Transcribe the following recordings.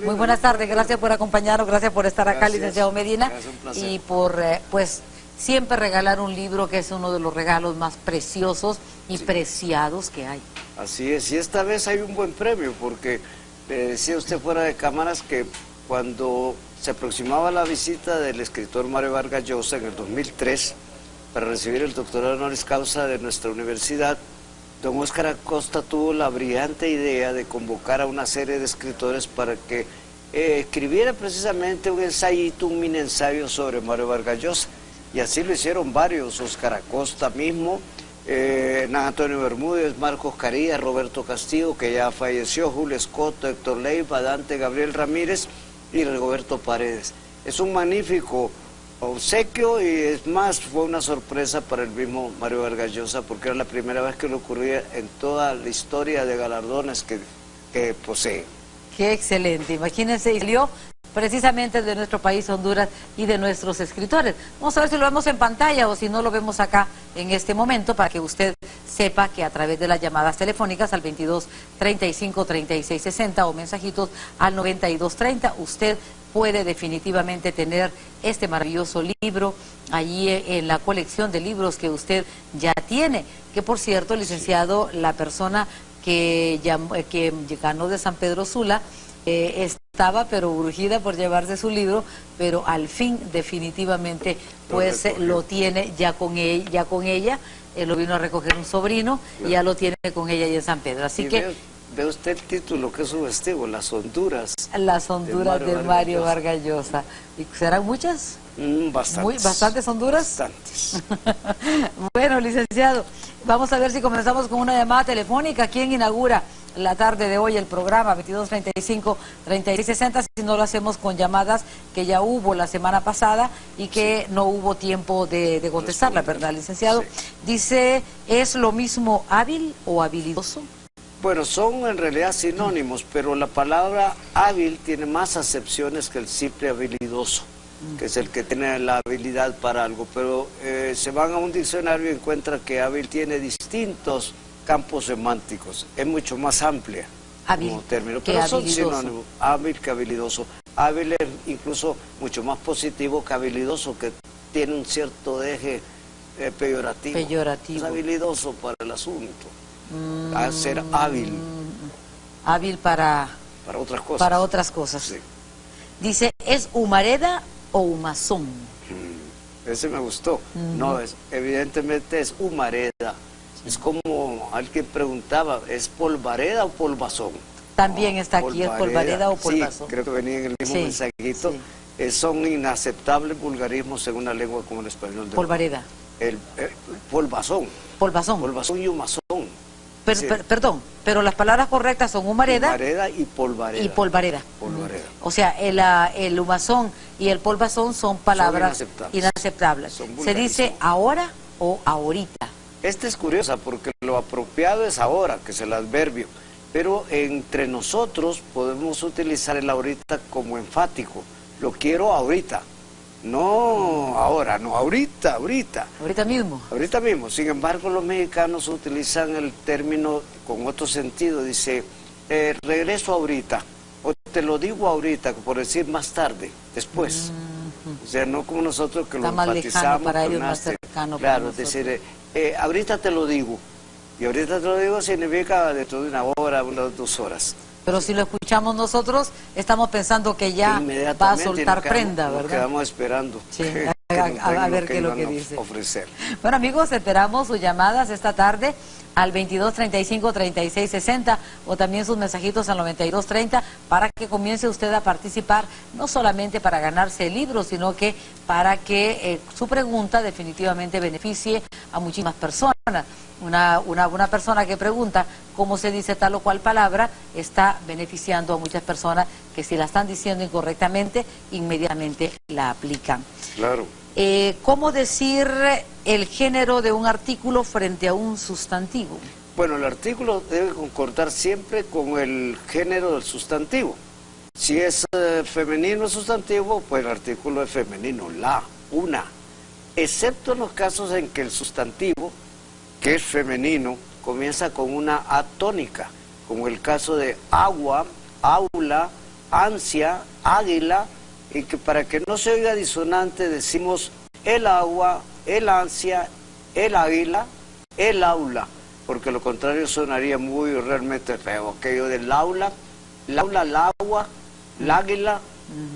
Muy buenas tardes, gracias por acompañarnos, gracias por estar acá, licenciado Medina, y por pues siempre regalar un libro que es uno de los regalos más preciosos y preciados que hay. Así es, y esta vez hay un buen premio, porque decía usted fuera de cámaras que cuando se aproximaba la visita del escritor Mario Vargas Llosa en el 2003 para recibir el doctorado honoris causa de nuestra universidad, don Óscar Acosta tuvo la brillante idea de convocar a una serie de escritores para que escribiera precisamente un ensayito, un mini ensayo sobre Mario Vargas Llosa. Y así lo hicieron varios, Óscar Acosta mismo, Hernán Antonio Bermúdez, Marcos Carías, Roberto Castillo, que ya falleció, Julio Escoto, Héctor Leiva, Dante Gabriel Ramírez y Rigoberto Paredes. Es un magnífico obsequio y es más, fue una sorpresa para el mismo Mario Vargas Llosa porque era la primera vez que le ocurría en toda la historia de galardones que posee. Qué excelente, imagínense, y salió precisamente de nuestro país, Honduras, y de nuestros escritores. Vamos a ver si lo vemos en pantalla o si no lo vemos acá en este momento, para que usted sepa que a través de las llamadas telefónicas al 22 35 36 60 o mensajitos al 92 30, usted puede definitivamente tener este maravilloso libro allí en la colección de libros que usted ya tiene, que por cierto, licenciado, la persona que ganó de San Pedro Sula, estaba pero urgida por llevarse su libro, pero al fin definitivamente pues lo tiene ya con ella, lo vino a recoger un sobrino y ya lo tiene con ella y en San Pedro, así que ve usted el título que es sugestivo, Las Honduras. Las Honduras de Mario Vargas Llosa. ¿Y serán muchas? Bastantes. ¿Bastantes Honduras? Bastantes. Bueno, licenciado, vamos a ver si comenzamos con una llamada telefónica. ¿Quién inaugura la tarde de hoy el programa 22 35 36 60? Si no lo hacemos con llamadas que ya hubo la semana pasada y que no hubo tiempo de contestarla, ¿verdad, licenciado? Sí. Dice, ¿es lo mismo hábil o habilidoso? Bueno, son en realidad sinónimos, pero la palabra hábil tiene más acepciones que el simple habilidoso, que es el que tiene la habilidad para algo, pero se van a un diccionario y encuentran que hábil tiene distintos campos semánticos, es mucho más amplia como término, pero son sinónimos, hábil que habilidoso. Hábil es incluso mucho más positivo que habilidoso, que tiene un cierto eje peyorativo. Es habilidoso para el asunto. A ser hábil. Hábil para otras cosas. Para otras cosas. Sí. Dice, ¿es humareda o humazón? Ese me gustó. No, evidentemente es humareda. Es como alguien preguntaba, ¿es polvareda o polvazón? También está aquí, ¿es polvareda o polvazón? Sí, creo que venía en el mismo mensajito. Sí. Son inaceptables vulgarismos en una lengua como el español. Polvareda. Polvazón. Polvazón. Polvazón y humazón. Perdón, pero las palabras correctas son humareda. Humareda y polvareda. Y polvareda. Polvareda. O sea, el humazón y el polvazón son palabras inaceptables. ¿Se dice ahora o ahorita? Esta es curiosa porque lo apropiado es ahora, que es el adverbio. Pero entre nosotros podemos utilizar el ahorita como enfático. Lo quiero ahorita. No ahora, no, ahorita. Ahorita mismo. Ahorita mismo. Sin embargo, los mexicanos utilizan el término con otro sentido. Dice, regreso ahorita, o te lo digo ahorita, por decir más tarde, después. O sea, no como nosotros que lo enfatizamos. Para ellos más cercano. Claro, es decir, ahorita te lo digo. Y ahorita te lo digo significa dentro de una hora, unas 2 horas. Pero si lo escuchamos nosotros, estamos pensando que ya va a soltar prenda, ¿verdad? Nos quedamos esperando. Sí, a ver qué es lo que dice. Ofrecer. Bueno, amigos, esperamos sus llamadas esta tarde al 22 35 36 60 o también sus mensajitos al 92 30 para que comience usted a participar, no solamente para ganarse el libro, sino que para que su pregunta definitivamente beneficie a muchísimas personas. Una persona que pregunta cómo se dice tal o cual palabra está beneficiando a muchas personas que si la están diciendo incorrectamente, inmediatamente la aplican. Claro. ¿Cómo decir el género de un artículo frente a un sustantivo? Bueno, el artículo debe concordar siempre con el género del sustantivo. Si es femenino el sustantivo, pues el artículo es femenino, la, una. Excepto en los casos en que el sustantivo, que es femenino, comienza con una A tónica, como el caso de agua, aula, ansia, águila, y que para que no se oiga disonante decimos el agua, el ansia, el águila, el aula, porque lo contrario sonaría muy realmente feo, aquello del aula, el agua, el águila,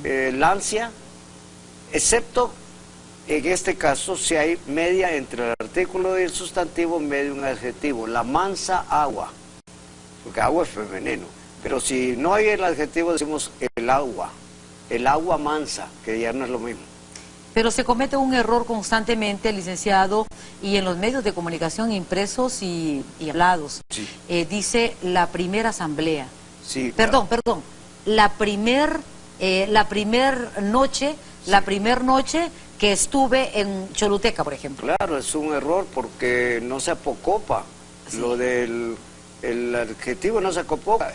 el ansia, excepto en este caso si hay media entre el artículo y el sustantivo, medio un adjetivo, la mansa agua, porque agua es femenino, pero si no hay el adjetivo decimos el agua mansa, que ya no es lo mismo. Pero se comete un error constantemente, licenciado, y en los medios de comunicación impresos y hablados. Sí. Dice la primera asamblea. Sí, Perdón, la primer noche, sí, la primer noche que estuve en Choluteca, por ejemplo. Claro, es un error porque no se apocopa. Sí. Lo del el adjetivo no se apocopa,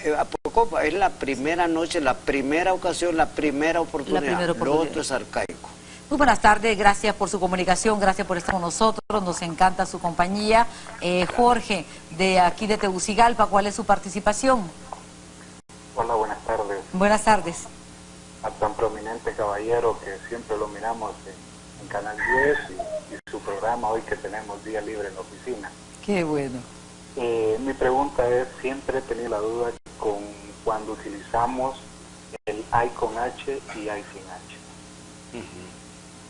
es la primera noche, la primera ocasión, la primera oportunidad. Lo otro es arcaico. Muy buenas tardes, gracias por su comunicación, gracias por estar con nosotros, nos encanta su compañía. Jorge, de aquí de Tegucigalpa, ¿cuál es su participación? Hola, buenas tardes. Buenas tardes. A tan prominente caballero que siempre lo miramos en Canal 10 y su programa hoy que tenemos día libre en la oficina. Qué bueno. Mi pregunta es, siempre he tenido la duda con cuando utilizamos el hay con H y hay sin H.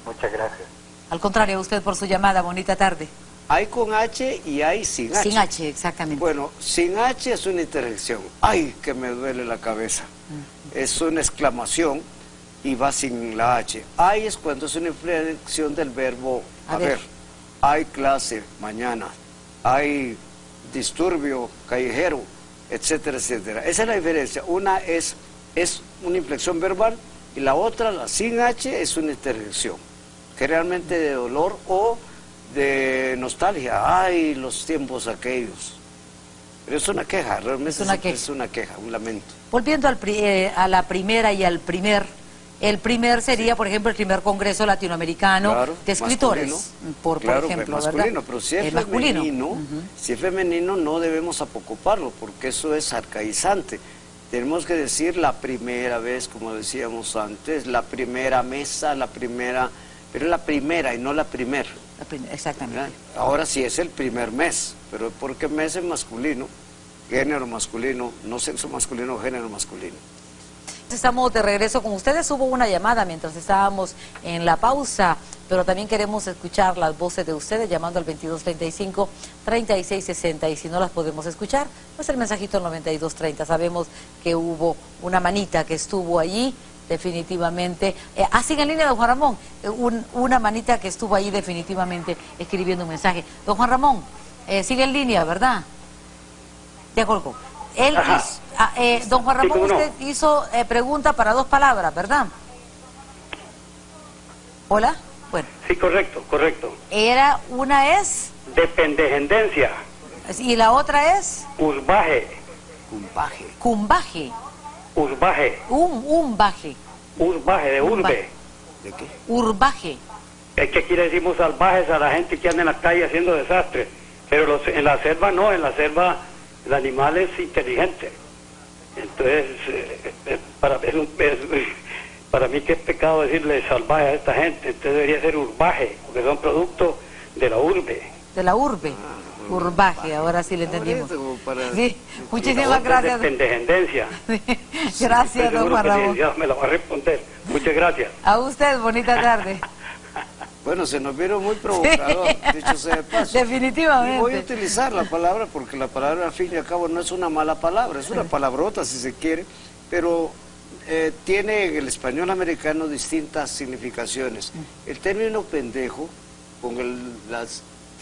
Muchas gracias. Al contrario, a usted por su llamada, bonita tarde. Hay con H y hay sin H. Sin H, exactamente. Bueno, sin H es una interjección. ¡Ay, que me duele la cabeza! Es una exclamación y va sin la H. Hay es cuando es una inflexión del verbo haber. Hay clase mañana. Hay disturbio callejero, etcétera, etcétera. Esa es la diferencia. Una es una inflexión verbal y la otra, la sin H, es una interjección. Generalmente de dolor o de nostalgia. ¡Ay, los tiempos aquellos! Pero es una queja, realmente es una queja, un lamento. Volviendo a la primera y al primer, el primer sería, por ejemplo, el primer Congreso Latinoamericano, claro, de Escritores, por ejemplo, masculino, ¿verdad? Pero si es femenino, si es femenino no debemos apocoparlo, porque eso es arcaizante. Tenemos que decir la primera vez, como decíamos antes, la primera mesa, la primera, pero es la primera y no la primer. Exactamente. ¿Verdad? Ahora sí es el primer mes, pero porque mes es masculino, género masculino, no sexo masculino, género masculino. Estamos de regreso con ustedes. Hubo una llamada mientras estábamos en la pausa, pero también queremos escuchar las voces de ustedes llamando al 2235-3660 y si no las podemos escuchar, pues el mensajito al 9230. Sabemos que hubo una manita que estuvo allí definitivamente. Sigue en línea don Juan Ramón, una manita que estuvo ahí definitivamente escribiendo un mensaje. Don Juan Ramón, sigue en línea, ¿verdad? Ya colgó. Don Juan Ramón, sí, usted hizo pregunta para dos palabras, ¿verdad? ¿Hola? Bueno. Sí, correcto. Una es... Dependejendencia. ¿Y la otra es? Urbaje. Cumbaje. Urbaje. Umbaje. Urbaje, de urbe. ¿De qué? Urbaje. Es que aquí le decimos salvajes a la gente que anda en la calle haciendo desastres. Pero en la selva no, en la selva el animal es inteligente. Entonces, para mí que es pecado decirle salvaje a esta gente, entonces debería ser urbaje, porque son productos de la urbe. De la urbe, urbaje, ahora sí le entendimos. Sí, muchísimas gracias. Dependejendencia. Gracias, don Juan Ramón. Dios me la va a responder. Muchas gracias. A usted, bonita tarde. Bueno, se nos vieron muy provocador, dicho sea de paso. Definitivamente. Y voy a utilizar la palabra porque la palabra al fin y al cabo no es una mala palabra, es una palabrota si se quiere, pero tiene en el español americano distintas significaciones. El término pendejo,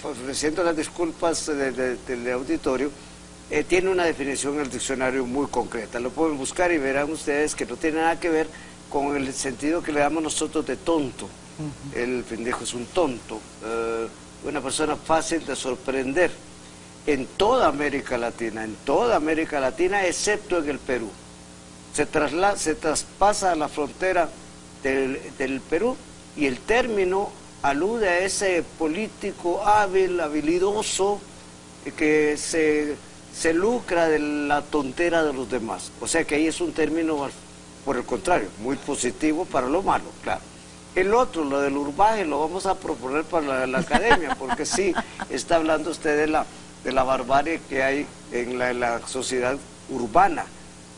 ofreciendo las disculpas del auditorio, tiene una definición en el diccionario muy concreta. Lo pueden buscar y verán ustedes que no tiene nada que ver con el sentido que le damos nosotros de tonto. El pendejo es un tonto, una persona fácil de sorprender en toda América Latina, excepto en el Perú. Se traspasa a la frontera del Perú y el término alude a ese político hábil, habilidoso, que se lucra de la tontera de los demás. O sea que ahí es un término por el contrario, muy positivo para lo malo, claro. El otro, lo del urbaje, lo vamos a proponer para la academia, porque sí, está hablando usted de la barbarie que hay en la sociedad urbana,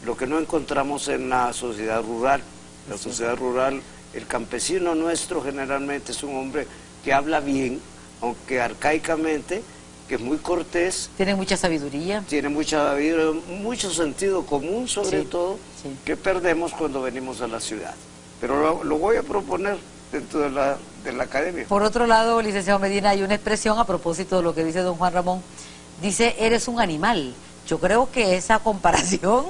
lo que no encontramos en la sociedad rural. La sociedad rural, el campesino nuestro generalmente es un hombre que habla bien, aunque arcaicamente, que es muy cortés. Tiene mucha sabiduría. Tiene mucho sentido común, sobre todo, que perdemos cuando venimos a la ciudad. Pero lo voy a proponer dentro de la academia. Por otro lado, licenciado Medina, hay una expresión a propósito de lo que dice don Juan Ramón. Dice, eres un animal. Yo creo que esa comparación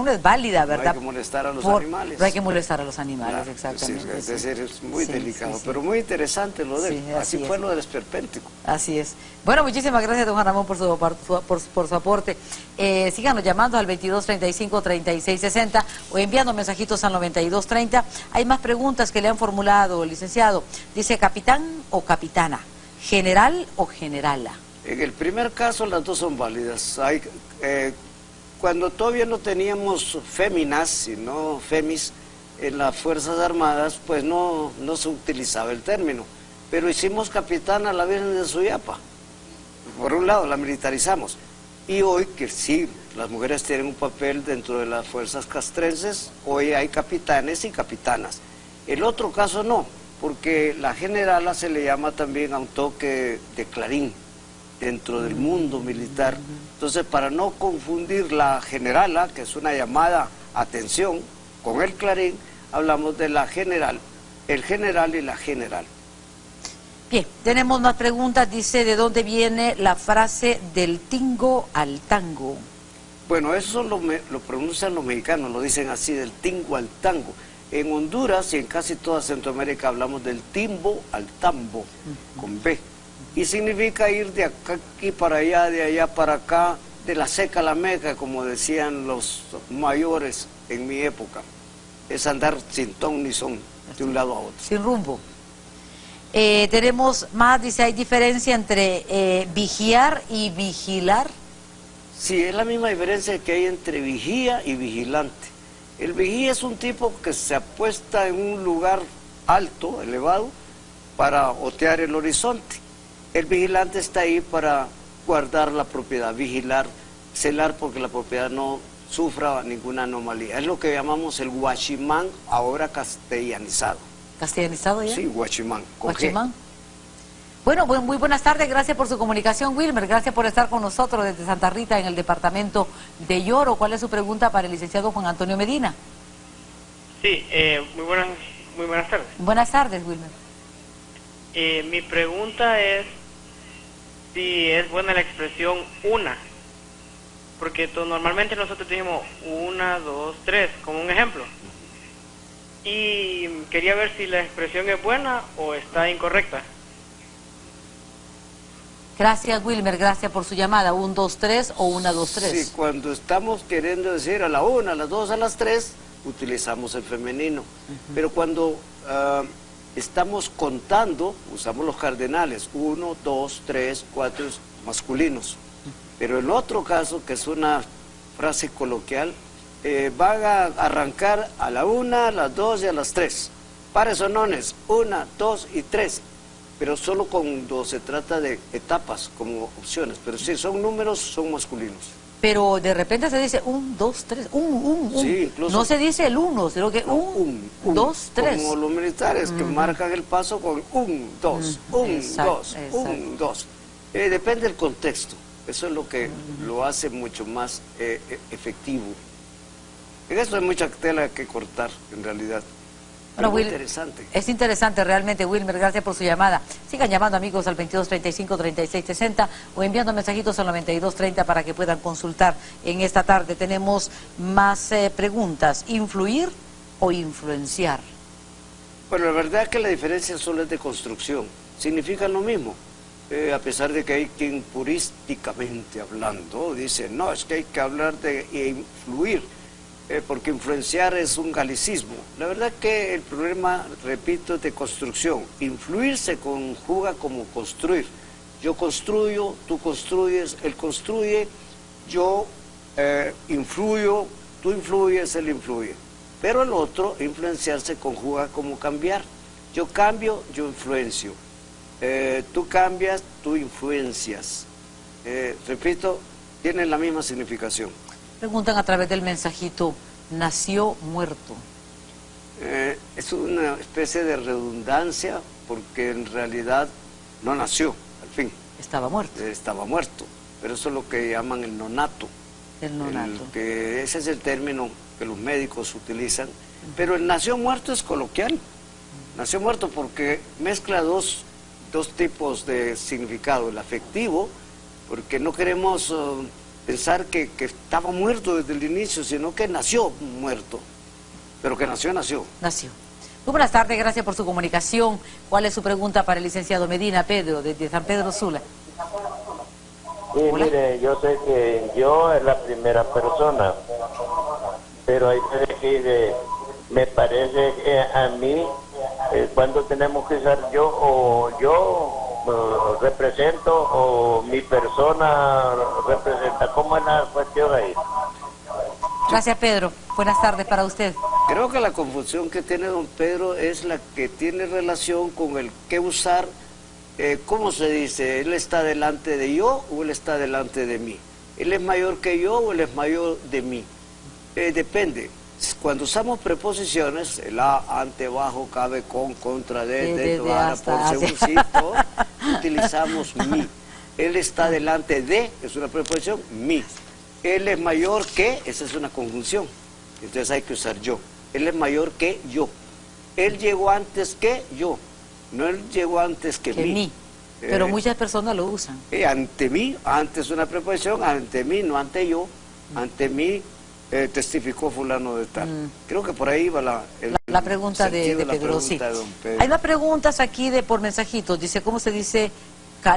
no es válida, ¿verdad? No hay que molestar a los animales. No hay que molestar a los animales, claro, exactamente. Es decir, es muy delicado, pero muy interesante lo de él. Así fue lo del esperpéntico. Así es. Bueno, muchísimas gracias, don Juan Ramón, por su aporte. Síganos llamando al 2235-3660 o enviando mensajitos al 9230. Hay más preguntas que le han formulado, licenciado. Dice, ¿capitán o capitana? ¿General o generala? En el primer caso las dos son válidas. Cuando todavía no teníamos féminas, sino femis en las Fuerzas Armadas, pues no se utilizaba el término. Pero hicimos capitana a la Virgen de Suyapa. Por un lado, la militarizamos. Y hoy, que sí, las mujeres tienen un papel dentro de las fuerzas castrenses, hoy hay capitanes y capitanas. El otro caso no, porque la generala se le llama también a un toque de clarín dentro del mundo militar. Entonces, para no confundir la generala, que es una llamada atención, con el clarín, hablamos de la general, el general y la general. Bien, tenemos más preguntas. Dice, ¿de dónde viene la frase del tingo al tango? Bueno, eso lo pronuncian los mexicanos, lo dicen así, del tingo al tango. En Honduras y en casi toda Centroamérica hablamos del timbo al tambo, con B. Y significa ir de aquí para allá, de allá para acá, de la seca a la meca, como decían los mayores en mi época. Es andar sin ton ni son, de un lado a otro. Sin rumbo. Tenemos más, dice, ¿hay diferencia entre vigiar y vigilar? Sí, es la misma diferencia que hay entre vigía y vigilante. El vigía es un tipo que se apuesta en un lugar alto, elevado, para otear el horizonte. El vigilante está ahí para guardar la propiedad, vigilar, celar porque la propiedad no sufra ninguna anomalía. Es lo que llamamos el guachimán, ahora castellanizado. ¿Castellanizado ya? Sí, guachimán. Guachimán. Bueno, muy buenas tardes, gracias por su comunicación, Wilmer, gracias por estar con nosotros desde Santa Rita en el departamento de Lloro. ¿Cuál es su pregunta para el licenciado Juan Antonio Medina? Sí, muy buenas tardes. Buenas tardes, Wilmer. Mi pregunta es si es buena la expresión una, porque normalmente nosotros decimos 1, 2, 3, como un ejemplo. Y quería ver si la expresión es buena o está incorrecta. Gracias, Wilmer, gracias por su llamada. 1, 2, 3 o 1, 2, 3. Sí, cuando estamos queriendo decir a la 1, a las 2, a las 3, utilizamos el femenino. Pero cuando estamos contando, usamos los cardenales, 1, 2, 3, 4, masculinos. Pero el otro caso, que es una frase coloquial, van a arrancar a la 1, a las 2 y a las 3. Pares sonones, 1, 2 y 3. Pero solo cuando se trata de etapas como opciones. Pero si son números, son masculinos. Pero de repente se dice 1, 2, 3, Sí, incluso. No se dice el 1, sino que 1, 2, 3. Como los militares que marcan el paso con 1, 2, 1, 2, 1, 2. Depende del contexto. Eso es lo que lo hace mucho más efectivo. En eso hay mucha tela que cortar, en realidad. Bueno, muy interesante. Es interesante realmente, Wilmer, gracias por su llamada. Sigan llamando, amigos, al 2235-3660 o enviando mensajitos al 9230 para que puedan consultar en esta tarde. Tenemos más preguntas. ¿Influir o influenciar? Bueno, la verdad es que la diferencia solo es de construcción. Significan lo mismo. A pesar de que hay quien purísticamente hablando dice, no, es que hay que hablar de influir. Porque influenciar es un galicismo. La verdad que el problema, repito, es de construcción. Influir se conjuga como construir. Yo construyo, tú construyes, él construye, yo influyo, tú influyes, él influye. Pero el otro, influenciar, se conjuga como cambiar. Yo cambio, yo influencio. Tú cambias, tú influencias. Repito, tienen la misma significación. Preguntan a través del mensajito, ¿nació muerto? Es una especie de redundancia porque en realidad no nació, al fin. Estaba muerto. Estaba muerto, pero eso es lo que llaman el nonato. El nonato. Ese es el término que los médicos utilizan, pero el nació muerto es coloquial. Nació muerto porque mezcla dos tipos de significado, el afectivo, porque no queremos pensar que estaba muerto desde el inicio, sino que nació muerto, pero que nació. Nació. Muy buenas tardes, gracias por su comunicación. ¿Cuál es su pregunta para el licenciado Medina? Pedro, desde San Pedro Sula. Sí, mire, yo sé que yo es la primera persona, pero hay veces que me parece que a mí, cuando tenemos que usar yo, o yo represento, o mi persona representa. ¿Cómo es la cuestión ahí? Gracias, Pedro. Buenas tardes para usted. Creo que la confusión que tiene don Pedro es la que tiene relación con el qué usar. ¿Cómo se dice? ¿Él está delante de yo o él está delante de mí? ¿Él es mayor que yo o él es mayor de mí? Depende. Cuando usamos preposiciones, el a, ante, bajo, cabe, con, contra, de, para, por, segurcito, utilizamos mi. Él está delante de, es una preposición, mi. Él es mayor que, esa es una conjunción. Entonces hay que usar yo. Él es mayor que yo. Él llegó antes que yo. No él llegó antes que mí. Pero muchas personas lo usan. Ante mí, antes una preposición, ante mí, no ante yo. Ante mí testificó fulano de tal. Creo que por ahí va la pregunta de Pedro. Sí. Hay más preguntas aquí por mensajitos. Dice, ¿cómo se dice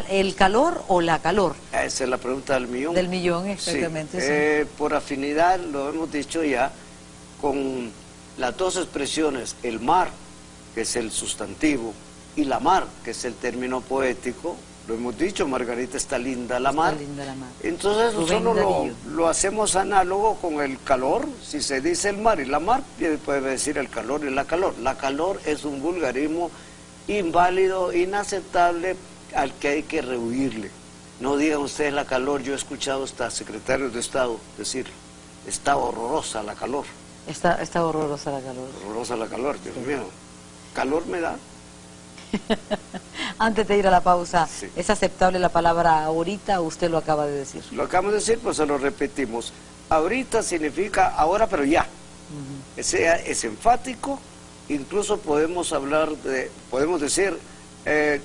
el calor o la calor? Esa es la pregunta del millón. Del millón, exactamente. Sí. Por afinidad, lo hemos dicho ya, con las dos expresiones, el mar, que es el sustantivo, y la mar, que es el término poético, lo hemos dicho, Margarita, está linda la mar. Está linda la mar. Entonces nosotros lo hacemos análogo con el calor. Si se dice el mar y la mar, puede decir el calor y la calor. La calor es un vulgarismo inválido, inaceptable, al que hay que rehuirle. No digan ustedes la calor. Yo he escuchado hasta secretarios de Estado decir, está horrorosa la calor. Está horrorosa la calor. Horrorosa la calor, Dios mío. ¿Calor me da? Antes de ir a la pausa, sí. ¿Es aceptable la palabra ahorita o usted lo acaba de decir? Lo acabamos de decir, pues se lo repetimos. Ahorita significa ahora, pero ya. Es enfático, incluso podemos decir,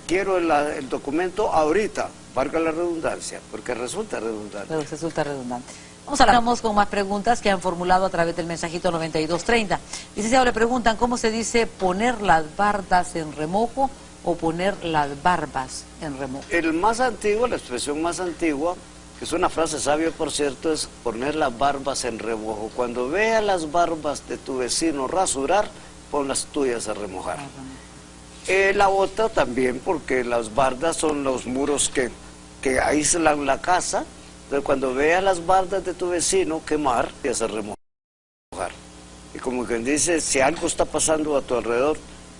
quiero el documento ahorita, valga la redundancia, porque resulta redundante. Resulta redundante. Vamos con más preguntas que han formulado a través del mensajito 9230. Licenciado, le preguntan cómo se dice poner las bardas en remojo o poner las barbas en remojo. El más antiguo, la expresión más antigua, que es una frase sabia por cierto, es poner las barbas en remojo. Cuando vea las barbas de tu vecino rasurar, pon las tuyas a remojar. La otra también, porque las bardas son los muros que aíslan la casa. Entonces, cuando veas las bardas de tu vecino quemar, te hace remojar. Y como quien dice, si algo está pasando a tu alrededor,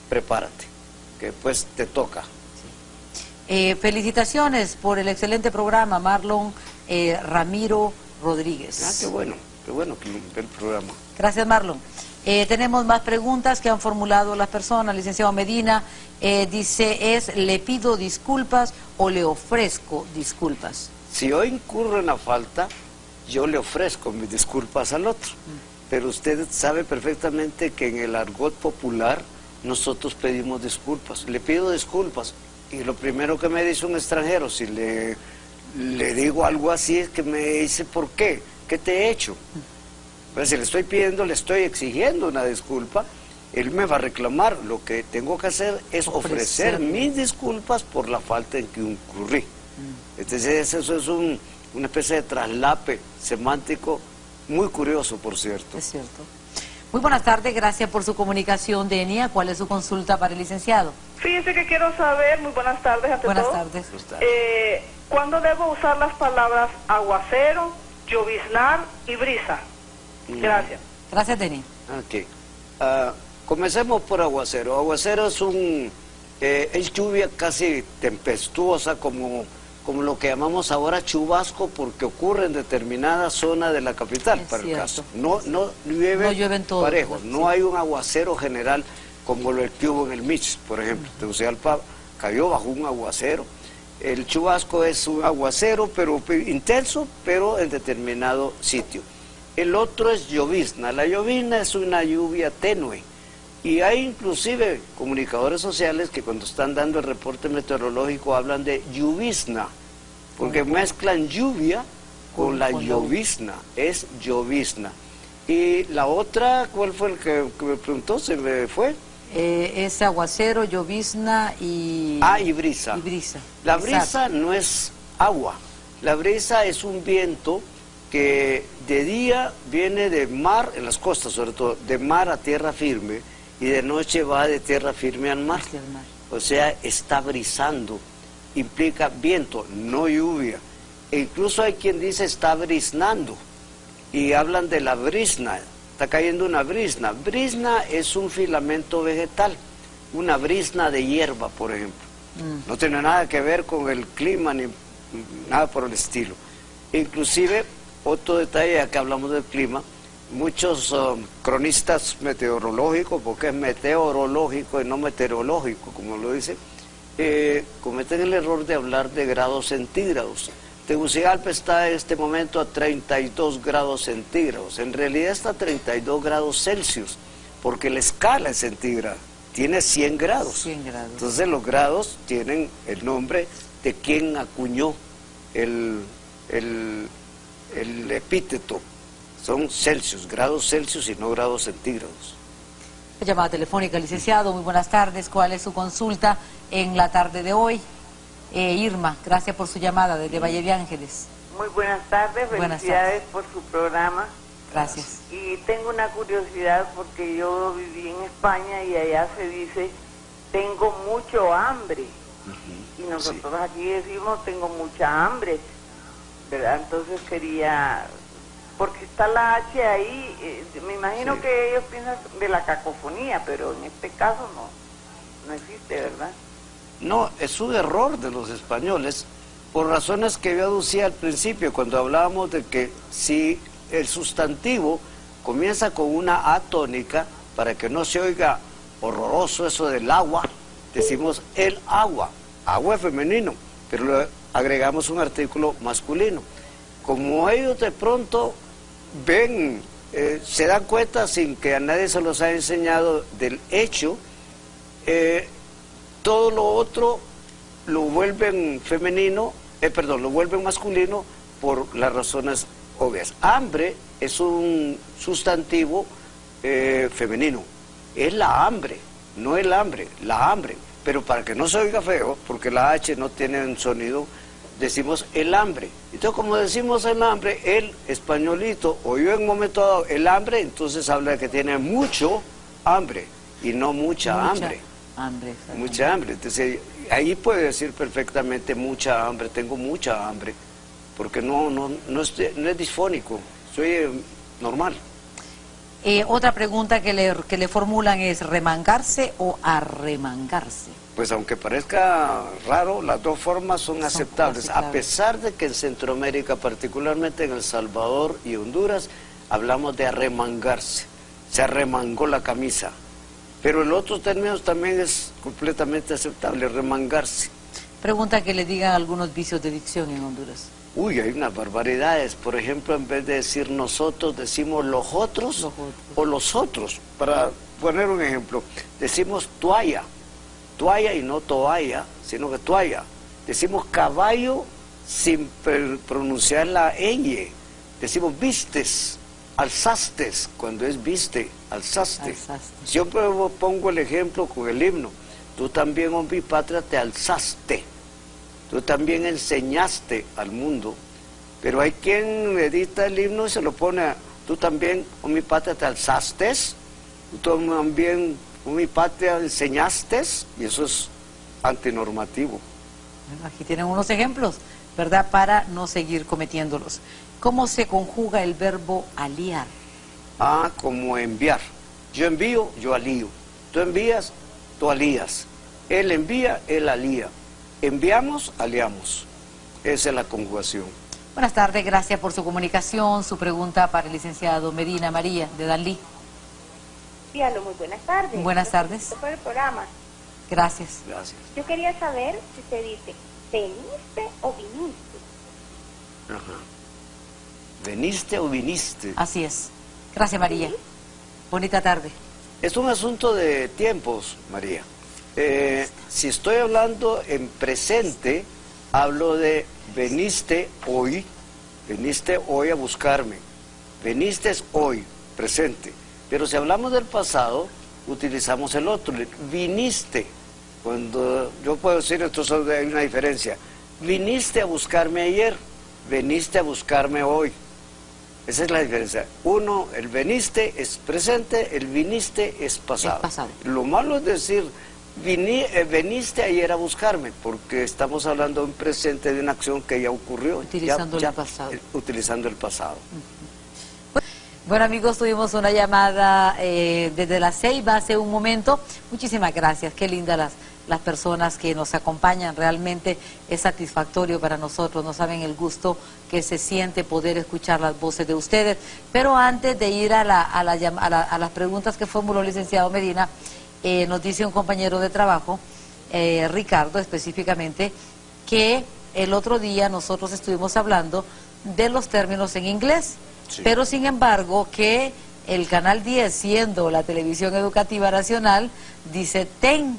prepárate, que después te toca. Sí. Felicitaciones por el excelente programa, Marlon Ramiro Rodríguez. Qué bueno que ve el programa. Gracias, Marlon. Tenemos más preguntas que han formulado las personas. Licenciado Medina dice, ¿le pido disculpas o le ofrezco disculpas? Si yo incurro en la falta, yo le ofrezco mis disculpas al otro. Pero usted sabe perfectamente que en el argot popular nosotros pedimos disculpas. Le pido disculpas. Y lo primero que me dice un extranjero, si le digo algo así, es que me dice, ¿por qué? ¿Qué te he hecho? Pues si le estoy pidiendo, le estoy exigiendo una disculpa, él me va a reclamar. Lo que tengo que hacer es ofrecer mis disculpas por la falta en que incurrí. Entonces eso es una especie de traslape semántico muy curioso, por cierto. Es cierto. Muy buenas tardes, gracias por su comunicación, Denia. ¿Cuál es su consulta para el licenciado? Fíjense que quiero saber, muy buenas tardes ante Buenas todo. tardes. ¿Cuándo debo usar las palabras aguacero, lloviznar y brisa? Gracias. Gracias, Denia. Ok. Comencemos por aguacero. Aguacero es lluvia casi tempestuosa, como lo que llamamos ahora chubasco, porque ocurre en determinada zona de la capital, para el caso. No llueve en todo, parejo, no hay un aguacero general como el que hubo en el Mix, por ejemplo. Tegucigalpa cayó bajo un aguacero. El chubasco es un aguacero, pero intenso, pero en determinado sitio. El otro es llovizna. La llovizna es una lluvia tenue. Y hay inclusive comunicadores sociales que cuando están dando el reporte meteorológico hablan de lluvizna, porque mezclan lluvia con la llovizna, es llovizna. Y la otra, ¿cuál fue el que me preguntó? Se me fue. Es aguacero, llovizna y... y brisa. Y brisa. La brisa no es agua, la brisa es un viento que de día viene de mar, en las costas sobre todo, de mar a tierra firme, y de noche va de tierra firme al mar. O sea, está brisando, implica viento, no lluvia. E incluso hay quien dice está briznando, y hablan de la brizna, está cayendo una brizna. Brizna es un filamento vegetal, una brizna de hierba, por ejemplo. No tiene nada que ver con el clima, ni nada por el estilo. Inclusive, otro detalle, ya que hablamos del clima, muchos cronistas meteorológicos, porque es meteorológico y no meteorológico, como lo dicen, cometen el error de hablar de grados centígrados. Tegucigalpa está en este momento a 32 grados centígrados, en realidad está a 32 grados Celsius, porque la escala es centígrada, tiene 100 grados. 100 grados. Entonces los grados tienen el nombre de quien acuñó el epíteto. Son Celsius, grados Celsius y no grados centígrados. Llamada telefónica, licenciado, muy buenas tardes. ¿Cuál es su consulta en la tarde de hoy? Irma, gracias por su llamada desde Valle de Ángeles. Muy buenas tardes, felicidades por su programa. Gracias. Y tengo una curiosidad porque yo viví en España y allá se dice, tengo mucho hambre. Y nosotros aquí decimos, tengo mucha hambre, ¿verdad? Entonces quería... Porque está la H ahí, me imagino que ellos piensan de la cacofonía, pero en este caso no existe, ¿verdad? No, es un error de los españoles, por razones que yo aducía al principio, cuando hablábamos de que si el sustantivo comienza con una A tónica, para que no se oiga horroroso eso del agua, decimos el agua, agua es femenino, pero le agregamos un artículo masculino. Como ellos de pronto ven, se dan cuenta sin que a nadie se los haya enseñado del hecho, todo lo otro lo vuelven femenino, lo vuelven masculino por las razones obvias. Hambre es un sustantivo femenino, es la hambre, no el hambre, la hambre, pero para que no se oiga feo, porque la H no tiene un sonido, decimos el hambre. Entonces, como decimos el hambre, el españolito oyó en un momento dado el hambre, entonces habla de que tiene mucho hambre y no mucha hambre. Mucha hambre. Entonces, ahí puede decir perfectamente mucha hambre, tengo mucha hambre, porque no es disfónico, soy normal. Otra pregunta que le formulan es ¿remangarse o arremangarse? Pues aunque parezca raro, las dos formas son aceptables, a pesar de que en Centroamérica, particularmente en El Salvador y Honduras, hablamos de arremangarse, se arremangó la camisa, pero el otro término también es completamente aceptable, remangarse. Pregunta que le digan algunos vicios de dicción en Honduras. Uy, hay unas barbaridades, por ejemplo, en vez de decir nosotros, decimos los otros o los otros, para poner un ejemplo, decimos toalla y no toalla, sino que toalla. Decimos caballo sin pronunciar la ñ. Decimos vistes, alzastes, cuando es viste, alzaste. Siempre pongo el ejemplo con el himno. Tú también, oh mi patria, te alzaste. Tú también enseñaste al mundo. Pero hay quien edita el himno y se lo pone a, tú también, oh mi patria, te alzaste. Tú también, oh mi patria, enseñaste. Y eso es antinormativo. Bueno, aquí tienen unos ejemplos, ¿verdad? Para no seguir cometiéndolos. ¿Cómo se conjuga el verbo aliar? Como enviar. Yo envío, yo alío. Tú envías, tú alías. Él envía, él alía. Enviamos, aliamos. Esa es la conjugación. Buenas tardes, gracias por su comunicación. Su pregunta para el licenciado Medina María, de Danlí. Sí, aló, muy buenas tardes. Buenas tardes. Por el programa. Gracias. Gracias. Yo quería saber si se dice veniste o viniste. Ajá. ¿Veniste o viniste? Así es. Gracias, María. Bonita tarde. Es un asunto de tiempos, María. Si estoy hablando en presente, hablo de veniste hoy a buscarme. Veniste es hoy, presente. Pero si hablamos del pasado, utilizamos el otro, viniste. Cuando yo puedo decir, entonces hay una diferencia. Viniste a buscarme ayer, veniste a buscarme hoy. Esa es la diferencia. Uno, el veniste es presente, el viniste es pasado. Es pasado. Lo malo es decir, veniste ayer a buscarme, porque estamos hablando de un presente, de una acción que ya ocurrió. Utilizando el pasado. Utilizando el pasado. Bueno, amigos, tuvimos una llamada desde La Ceiba hace un momento. Muchísimas gracias. Qué lindas las personas que nos acompañan. Realmente es satisfactorio para nosotros. No saben el gusto que se siente poder escuchar las voces de ustedes. Pero antes de ir a las preguntas que formuló el licenciado Medina, nos dice un compañero de trabajo, Ricardo específicamente, que el otro día nosotros estuvimos hablando de los términos en inglés. Sí. Pero sin embargo que el Canal 10, siendo la televisión educativa nacional, dice TEN,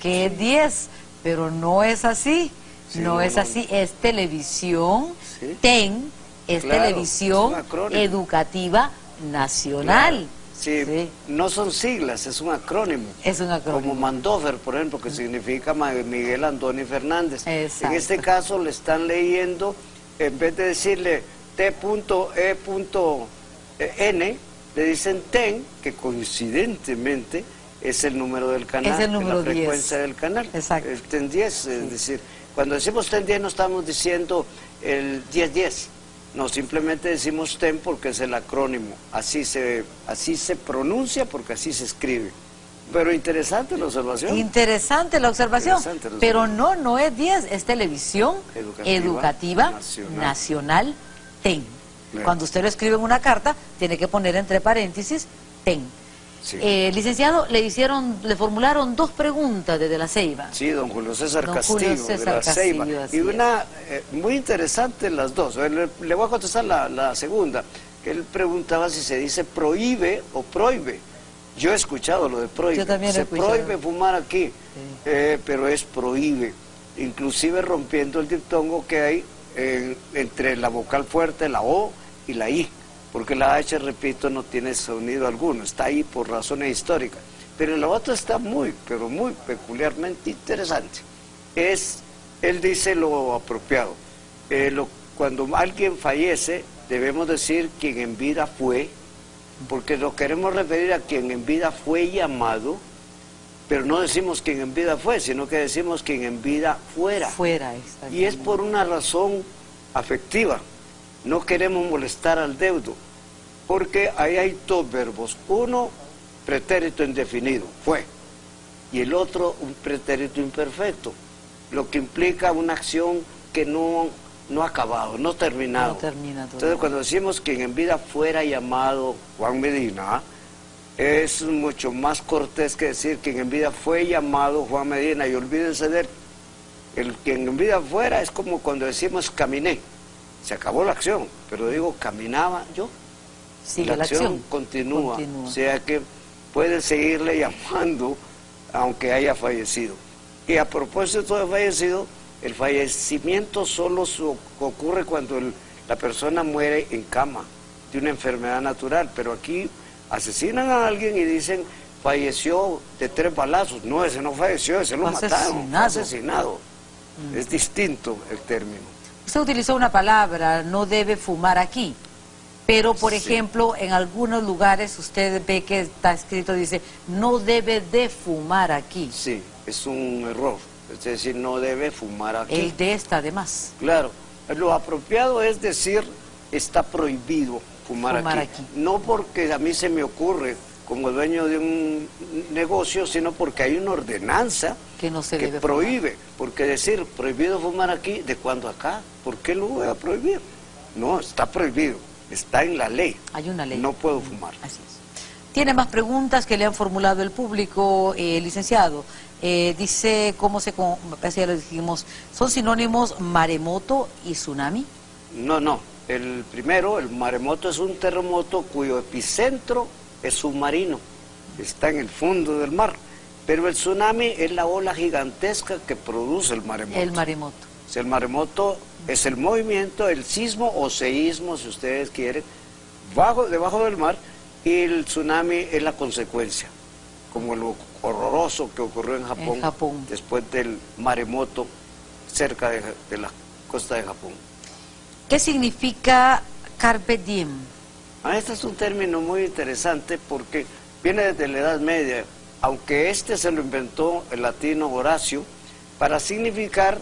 que es 10, pero no es así, sí, no es así, es televisión, sí. TEN es televisión educativa nacional. Claro. Sí, sí, no son siglas, es un acrónimo. Es un acrónimo. Como Mandover, por ejemplo, que significa Miguel Antonio Fernández. Exacto. En este caso le están leyendo, en vez de decirle T.E.N, le dicen TEN, que coincidentemente es el número del canal, es el número la frecuencia 10 del canal. Exacto. El TEN 10, sí. Es decir, cuando decimos TEN 10 no estamos diciendo el 10-10, no, simplemente decimos TEN porque es el acrónimo, así se pronuncia porque así se escribe. Pero interesante la observación. Interesante la observación, pero no es 10, es televisión educativa nacional TEN. Bien. Cuando usted lo escribe en una carta, tiene que poner entre paréntesis TEN. Sí. Licenciado, le formularon dos preguntas desde La Ceiba. Sí, don Julio César Castillo, de La Ceiba. Y una, muy interesante las dos. Le voy a contestar la segunda, que él preguntaba si se dice prohíbe o prohíbe. Yo he escuchado lo de prohíbe. Yo también se prohíbe fumar aquí, sí. Pero es prohíbe. Inclusive rompiendo el diptongo que hay entre la vocal fuerte, la O y la I, porque la H, repito, no tiene sonido alguno, está ahí por razones históricas. Pero la otra está pero muy peculiarmente interesante. Él dice lo apropiado. Cuando alguien fallece, debemos decir quien en vida fue, porque lo queremos referir a quien en vida fue llamado, pero no decimos quien en vida fue, sino que decimos quien en vida fuera. Y es por una razón afectiva. No queremos molestar al deudo, porque ahí hay dos verbos. Uno, pretérito indefinido, fue, y el otro, un pretérito imperfecto, lo que implica una acción que no ha acabado, no terminado. No termina todo. Entonces, cuando decimos quien en vida fuera llamado Juan Medina, es mucho más cortés que decir quien en vida fue llamado Juan Medina, y olvídense de él. Quien en vida fuera es como cuando decimos caminé, se acabó la acción, pero digo caminaba yo. Sí, la acción continúa, o sea que pueden seguirle llamando aunque haya fallecido. Y a propósito de fallecido, el fallecimiento solo ocurre cuando la persona muere en cama de una enfermedad natural, pero aquí asesinan a alguien y dicen falleció de 3 balazos. No, ese no falleció, ese lo mataron, fue asesinado. Es distinto el término. Usted utilizó una palabra, no debe fumar aquí, pero por ejemplo en algunos lugares usted ve que está escrito, dice no debe de fumar aquí. Sí, es un error, es decir, no debe fumar aquí. El de está de más. Claro, lo apropiado es decir está prohibido fumar aquí. No porque a mí se me ocurre como dueño de un negocio, sino porque hay una ordenanza que no se que debe prohíbe. Porque decir, prohibido fumar aquí, ¿de cuándo acá? ¿Por qué lo voy a prohibir? No, está prohibido, está en la ley. Hay una ley. No puedo fumar. Así es. ¿Tiene más preguntas que le han formulado el público, licenciado? Dice, ¿cómo se...? Ya lo dijimos, ¿son sinónimos maremoto y tsunami? No, no. El primero, el maremoto, es un terremoto cuyo epicentro es submarino, está en el fondo del mar. Pero el tsunami es la ola gigantesca que produce el maremoto. El maremoto. El maremoto es el movimiento, el sismo o seísmo, si ustedes quieren, debajo del mar, y el tsunami es la consecuencia, como lo horroroso que ocurrió en Japón, después del maremoto cerca de la costa de Japón. ¿Qué significa carpe diem? Este es un término muy interesante porque viene desde la Edad Media, aunque se lo inventó el latino Horacio, para significar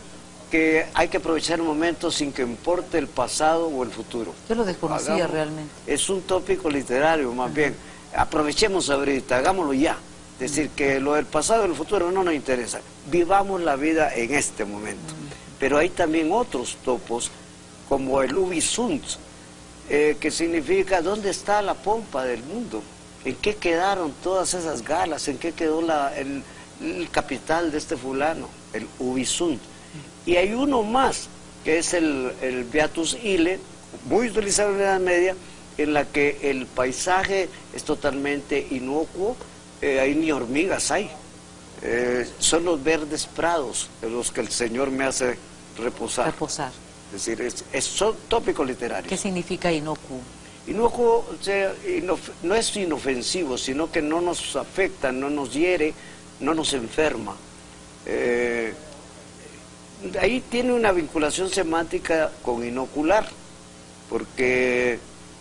que hay que aprovechar el momento sin que importe el pasado o el futuro. Yo lo desconocía realmente. Es un tópico literario, más bien. Aprovechemos ahorita, hagámoslo ya. Es decir, que lo del pasado y el futuro no nos interesa. Vivamos la vida en este momento. Pero hay también otros topos, como el ubi sunt, que significa ¿dónde está la pompa del mundo? ¿En qué quedaron todas esas galas? ¿En qué quedó el capital de este fulano? El ubi sunt. Y hay uno más, que es el Beatus Ille, muy utilizado en la Edad Media, en la que el paisaje es totalmente inocuo, ahí ni hormigas hay. Son los verdes prados en los que el Señor me hace reposar. Reposar. Es decir, son tópicos literarios. ¿Qué significa inocuo? Inocuo, o sea, no es inofensivo, sino que no nos afecta, no nos hiere, no nos enferma. Ahí tiene una vinculación semántica con inocular, porque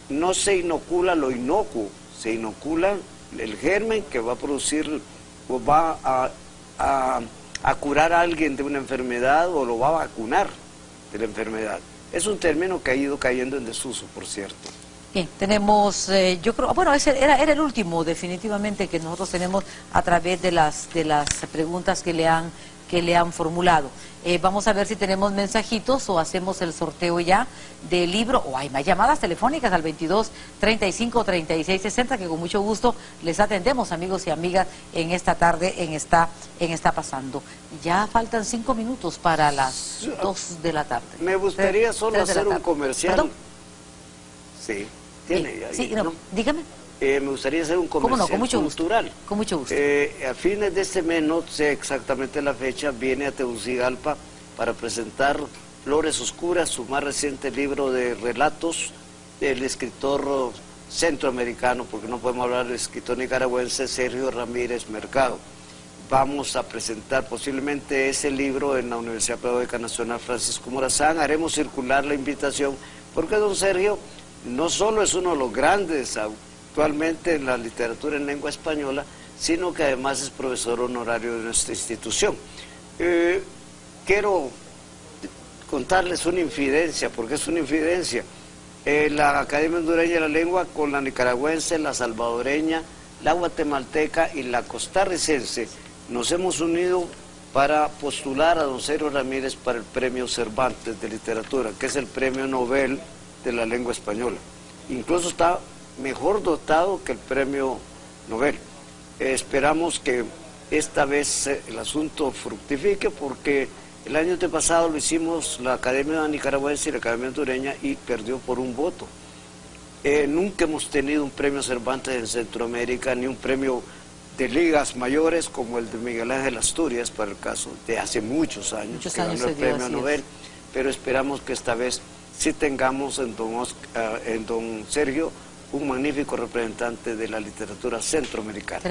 no se inocula lo inocuo, se inocula el germen que va a producir o va a curar a alguien de una enfermedad o lo va a vacunar de la enfermedad. Es un término que ha ido cayendo en desuso, por cierto. Bien, tenemos, yo creo, bueno, ese era el último definitivamente que nosotros tenemos a través de las preguntas que le han formulado. Vamos a ver si tenemos mensajitos o hacemos el sorteo ya del libro, o hay más llamadas telefónicas al 22 35 36 60, que con mucho gusto les atendemos, amigos y amigas, en esta tarde, en esta pasando. Ya faltan 5 minutos para las 2 de la tarde. Me gustaría solo hacer un comercial. ¿Perdón? Sí, tiene. Sí, no, dígame. Me gustaría hacer un comercial cultural. Con mucho gusto. A fines de este mes, no sé exactamente la fecha, viene a Tegucigalpa para presentar Flores Oscuras, su más reciente libro de relatos del escritor centroamericano, porque no podemos hablar del escritor nicaragüense, Sergio Ramírez Mercado. Vamos a presentar posiblemente ese libro en la Universidad Pedagógica Nacional Francisco Morazán. Haremos circular la invitación, porque don Sergio no solo es uno de los grandes actualmente en la literatura en lengua española, sino que además es profesor honorario de nuestra institución. Quiero contarles una infidencia, porque es una infidencia. La Academia Hondureña de la Lengua con la nicaragüense, la salvadoreña, la guatemalteca y la costarricense nos hemos unido para postular a don Sergio Ramírez para el Premio Cervantes de Literatura, que es el Premio Nobel de la lengua española. Incluso está mejor dotado que el Premio Nobel. Esperamos que esta vez el asunto fructifique, porque el año pasado lo hicimos la Academia Nicaragüense y la Academia Hondureña y perdió por un voto. Nunca hemos tenido un Premio Cervantes en Centroamérica, ni un premio de ligas mayores como el de Miguel Ángel Asturias, para el caso de hace muchos años que ganó el Premio Nobel, pero esperamos que esta vez sí tengamos en don Sergio un magnífico representante de la literatura centroamericana.